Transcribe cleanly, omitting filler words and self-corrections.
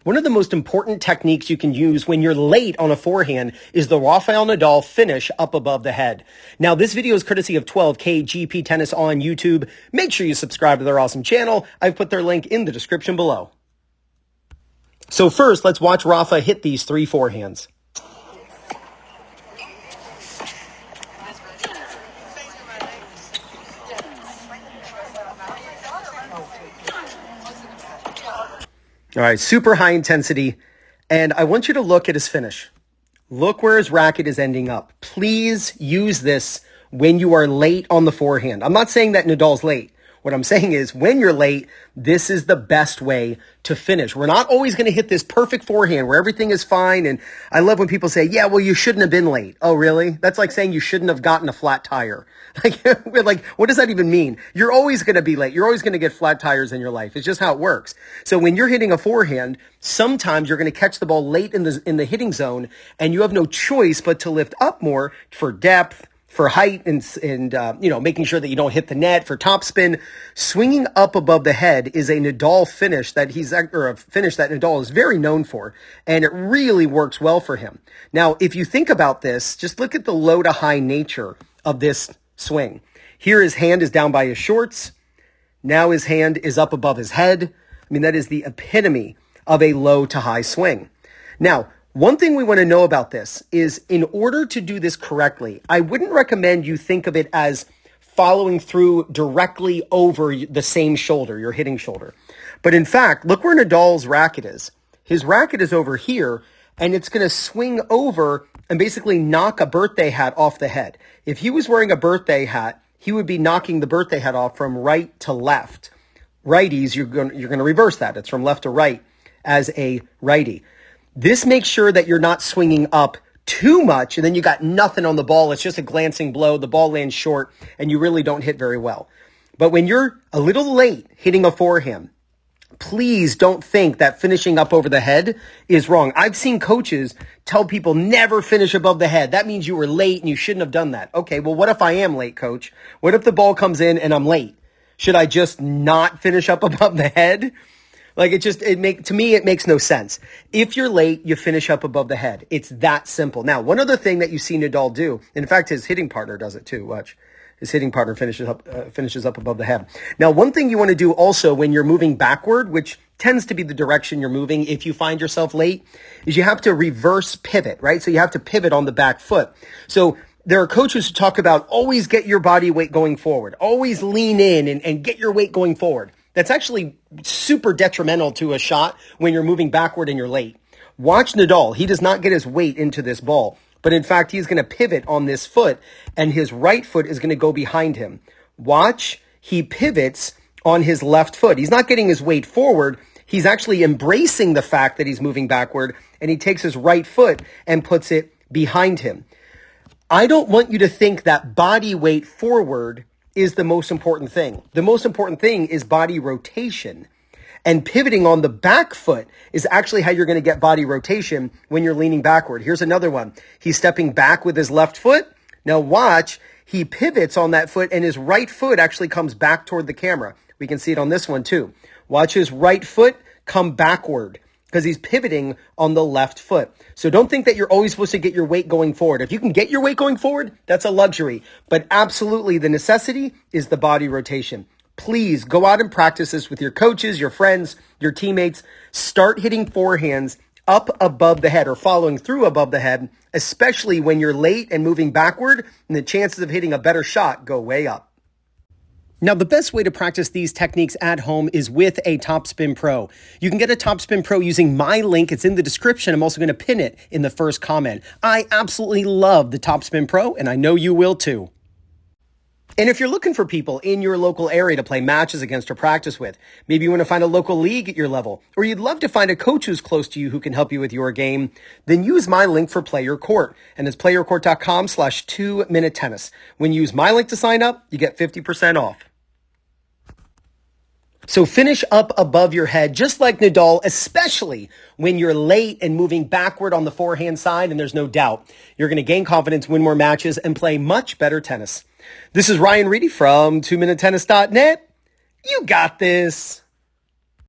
One of the most important techniques you can use when you're late on a forehand is the Rafael Nadal finish up above the head. Now, this video is courtesy of 12K GP Tennis on YouTube. Make sure you subscribe to their awesome channel. I've put their link in the description below. So first, let's watch Rafa hit these 3 forehands. All right, super high intensity. And I want you to look at his finish. Look where his racket is ending up. Please use this when you are late on the forehand. I'm not saying that Nadal's late. What I'm saying is when you're late, this is the best way to finish. We're not always going to hit this perfect forehand where everything is fine. And I love when people say, yeah, well, you shouldn't have been late. Oh, really? That's like saying you shouldn't have gotten a flat tire. Like, what does that even mean? You're always going to be late. You're always going to get flat tires in your life. It's just how it works. So when you're hitting a forehand, sometimes you're going to catch the ball late in the hitting zone and you have no choice but to lift up more for depth, for height, and making sure that you don't hit the net, for topspin. Swinging up above the head is a Nadal finish a finish that Nadal is very known for, and it really works well for him. Now, if you think about this, just look at the low to high nature of this swing. Here his hand is down by his shorts. Now his hand is up above his head. I mean, that is the epitome of a low to high swing. Now, one thing we want to know about this is in order to do this correctly, I wouldn't recommend you think of it as following through directly over the same shoulder, your hitting shoulder. But in fact, look where Nadal's racket is. His racket is over here, and it's going to swing over and basically knock a birthday hat off the head. If he was wearing a birthday hat, he would be knocking the birthday hat off from right to left. Righties, you're going to reverse that. It's from left to right as a righty. This makes sure that you're not swinging up too much and then you got nothing on the ball. It's just a glancing blow. The ball lands short and you really don't hit very well. But when you're a little late hitting a forehand, please don't think that finishing up over the head is wrong. I've seen coaches tell people never finish above the head. That means you were late and you shouldn't have done that. Okay, well, what if I am late, coach? What if the ball comes in and I'm late? Should I just not finish up above the head? To me, it makes no sense. If you're late, you finish up above the head. It's that simple. Now, one other thing that you see Nadal do, in fact, his hitting partner does it too. Watch. His hitting partner finishes up above the head. Now, one thing you want to do also when you're moving backward, which tends to be the direction you're moving if you find yourself late, is you have to reverse pivot, right? So you have to pivot on the back foot. So there are coaches who talk about always get your body weight going forward. Always lean in and get your weight going forward. That's actually super detrimental to a shot when you're moving backward and you're late. Watch Nadal. He does not get his weight into this ball, but in fact, he's going to pivot on this foot and his right foot is going to go behind him. Watch, he pivots on his left foot. He's not getting his weight forward. He's actually embracing the fact that he's moving backward and he takes his right foot and puts it behind him. I don't want you to think that body weight forward is the most important thing. The most important thing is body rotation. And pivoting on the back foot is actually how you're going to get body rotation when you're leaning backward. Here's another one. He's stepping back with his left foot. Now watch, he pivots on that foot and his right foot actually comes back toward the camera. We can see it on this one too. Watch his right foot come backward because he's pivoting on the left foot. So don't think that you're always supposed to get your weight going forward. If you can get your weight going forward, that's a luxury. But absolutely the necessity is the body rotation. Please go out and practice this with your coaches, your friends, your teammates. Start hitting forehands up above the head or following through above the head, especially when you're late and moving backward, and the chances of hitting a better shot go way up. Now, the best way to practice these techniques at home is with a Topspin Pro. You can get a Topspin Pro using my link. It's in the description. I'm also going to pin it in the first comment. I absolutely love the Topspin Pro, and I know you will too. And if you're looking for people in your local area to play matches against or practice with, maybe you want to find a local league at your level, or you'd love to find a coach who's close to you who can help you with your game, then use my link for Play Your Court. And it's playyourcourt.com/2minute tennis. When you use my link to sign up, you get 50% off. So finish up above your head, just like Nadal, especially when you're late and moving backward on the forehand side, and there's no doubt you're going to gain confidence, win more matches, and play much better tennis. This is Ryan Reedy from 2minutetennis.net. You got this.